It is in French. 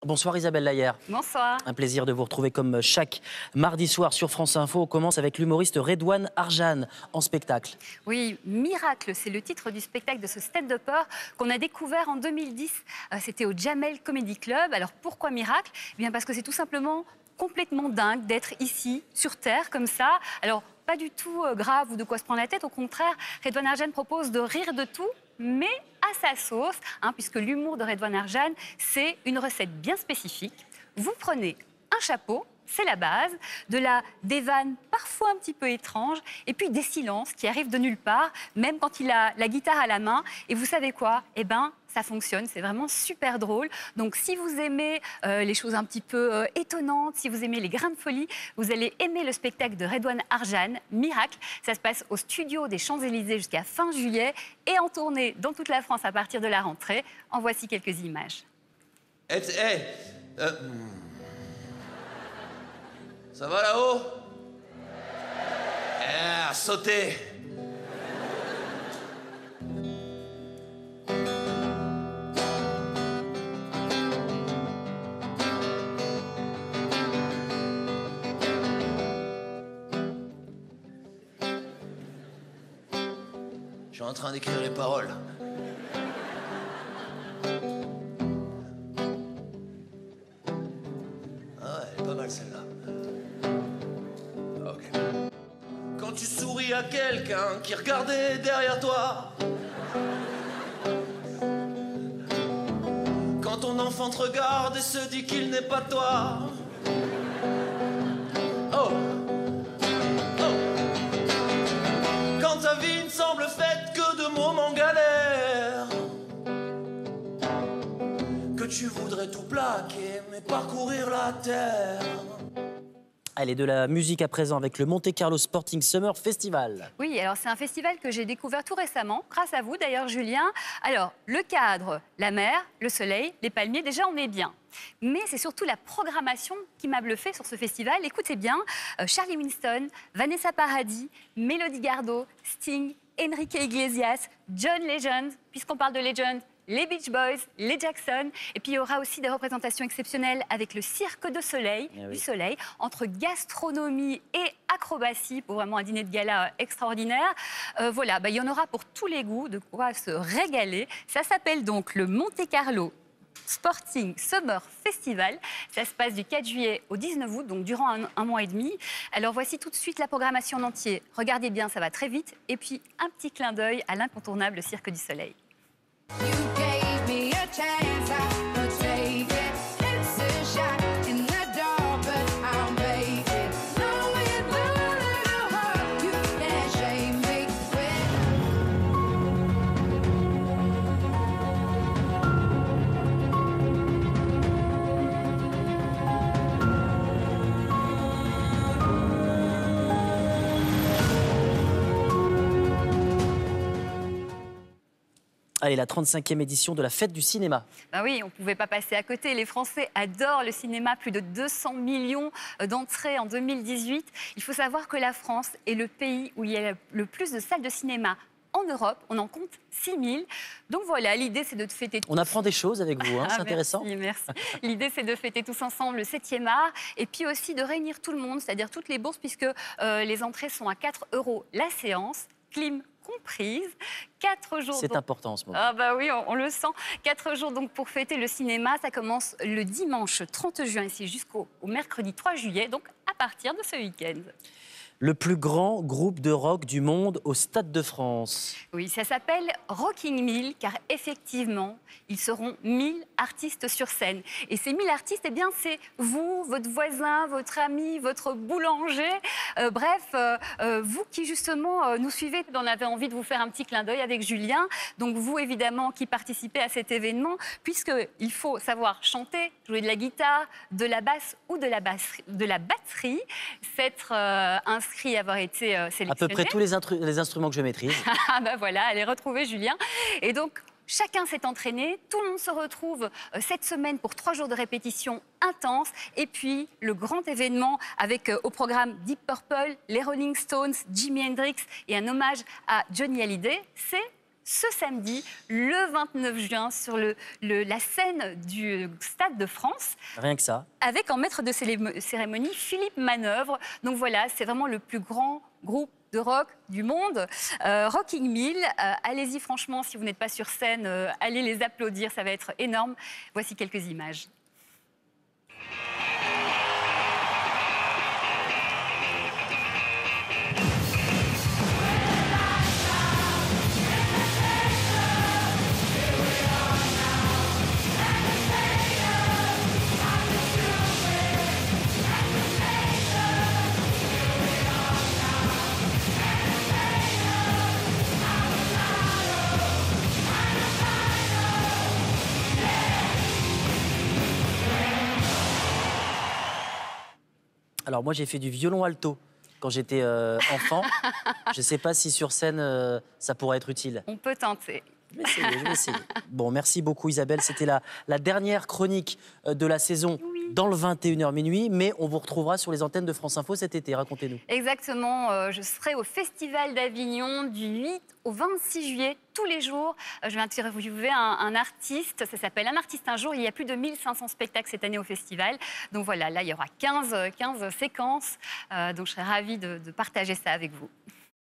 Bonsoir Isabelle Layer. Bonsoir. Un plaisir de vous retrouver comme chaque mardi soir sur France Info. On commence avec l'humoriste Redouane Arjane en spectacle. Oui, Miracle, c'est le titre du spectacle de ce stand-upper qu'on a découvert en 2010. C'était au Jamel Comedy Club. Alors pourquoi Miracle? Eh bien parce que c'est tout simplement complètement dingue d'être ici, sur Terre, comme ça. Alors pas du tout grave ou de quoi se prendre la tête. Au contraire, Redouane Arjane propose de rire de tout, mais à sa sauce, puisque l'humour de Redouane Arjane, c'est une recette bien spécifique. Vous prenez un chapeau, c'est la base, des vannes parfois un petit peu étranges, et puis des silences qui arrivent de nulle part, même quand il a la guitare à la main. Et vous savez quoi? Eh ben, ça fonctionne, c'est vraiment super drôle. Donc si vous aimez les choses un petit peu étonnantes, si vous aimez les grains de folie, vous allez aimer le spectacle de Redouane Arjane, Miracle. Ça se passe au studio des Champs-Élysées jusqu'à fin juillet et en tournée dans toute la France à partir de la rentrée. En voici quelques images. Ça va là-haut? Sautez! Je suis en train d'écrire les paroles. Ah ouais, elle est pas mal celle-là. Ok. Quand tu souris à quelqu'un qui regardait derrière toi, quand ton enfant te regarde et se dit qu'il n'est pas toi. Oh, oh. Quand ta vie ne semble faite que de moments galères, que tu voudrais tout plaquer mais parcourir la terre. Allez, de la musique à présent avec le Monte Carlo Sporting Summer Festival. Oui, alors c'est un festival que j'ai découvert tout récemment, grâce à vous d'ailleurs Julien. Alors, le cadre, la mer, le soleil, les palmiers, déjà on est bien. Mais c'est surtout la programmation qui m'a bluffé sur ce festival. Écoutez bien, Charlie Winston, Vanessa Paradis, Mélodie Gardot, Sting, Enrique Iglesias, John Legend, puisqu'on parle de Legend, les Beach Boys, les Jackson. Et puis il y aura aussi des représentations exceptionnelles avec le Cirque du Soleil, entre gastronomie et acrobatie pour vraiment un dîner de gala extraordinaire. Voilà, il y en aura pour tous les goûts, de quoi se régaler. Ça s'appelle donc le Monte Carlo Sporting Summer Festival. Ça se passe du 4 juillet au 19 août, donc durant un mois et demi. Alors voici tout de suite la programmation en entier. Regardez bien, ça va très vite. Et puis un petit clin d'œil à l'incontournable Cirque du Soleil. You gave me a chance, I would take it. It's a shot in the dark, but I'll make it. No, with a little heart, you can't shame me. Allez, la 35e édition de la Fête du cinéma. Ben oui, on ne pouvait pas passer à côté. Les Français adorent le cinéma, plus de 200 millions d'entrées en 2018. Il faut savoir que la France est le pays où il y a le plus de salles de cinéma en Europe. On en compte 6000. Donc voilà, l'idée c'est de fêter... On apprend des choses avec vous, c'est intéressant. Merci. L'idée c'est de fêter tous ensemble le 7e art et puis aussi de réunir tout le monde, c'est-à-dire toutes les bourses, puisque les entrées sont à 4 € la séance, clim comprise. 4 jours. C'est important en ce moment. Ah bah oui, on le sent. 4 jours donc pour fêter le cinéma. Ça commence le dimanche 30 juin ici jusqu'au mercredi 3 juillet, donc à partir de ce week-end. Le plus grand groupe de rock du monde au Stade de France. Oui, ça s'appelle Rocking 1000, car effectivement, ils seront 1000 artistes sur scène. Et ces 1000 artistes, eh bien, c'est vous, votre voisin, votre ami, votre boulanger. Vous qui, justement, nous suivez. On avait envie de vous faire un petit clin d'œil avec Julien. Donc, vous, évidemment, qui participez à cet événement, puisqu'il faut savoir chanter, jouer de la guitare, de la basse ou de la batterie, s'être inscrit, avoir été sélectionné. À peu près tous les instruments que je maîtrise. Ah ben voilà, allez retrouver Julien. Et donc, chacun s'est entraîné, tout le monde se retrouve cette semaine pour 3 jours de répétition intense. Et puis, le grand événement avec au programme Deep Purple, les Rolling Stones, Jimi Hendrix et un hommage à Johnny Hallyday, c'est ce samedi, le 29 juin, sur la scène du Stade de France. Rien que ça. Avec en maître de cérémonie Philippe Manœuvre. Donc voilà, c'est vraiment le plus grand groupe de rock du monde, Rocking Mill. Allez-y franchement, si vous n'êtes pas sur scène, allez les applaudir, ça va être énorme. Voici quelques images. Alors moi j'ai fait du violon alto quand j'étais enfant. Je ne sais pas si sur scène ça pourrait être utile. On peut tenter. Je vais essayer. Bon, merci beaucoup Isabelle. C'était la dernière chronique de la saison dans le 21h minuit. Mais on vous retrouvera sur les antennes de France Info cet été. Racontez-nous. Exactement. Je serai au Festival d'Avignon du 8 au 26 juillet, tous les jours. Je vais interviewer un artiste. Ça s'appelle Un artiste un jour. Il y a plus de 1500 spectacles cette année au festival. Donc voilà, là, il y aura 15 séquences. Donc je serai ravie de partager ça avec vous.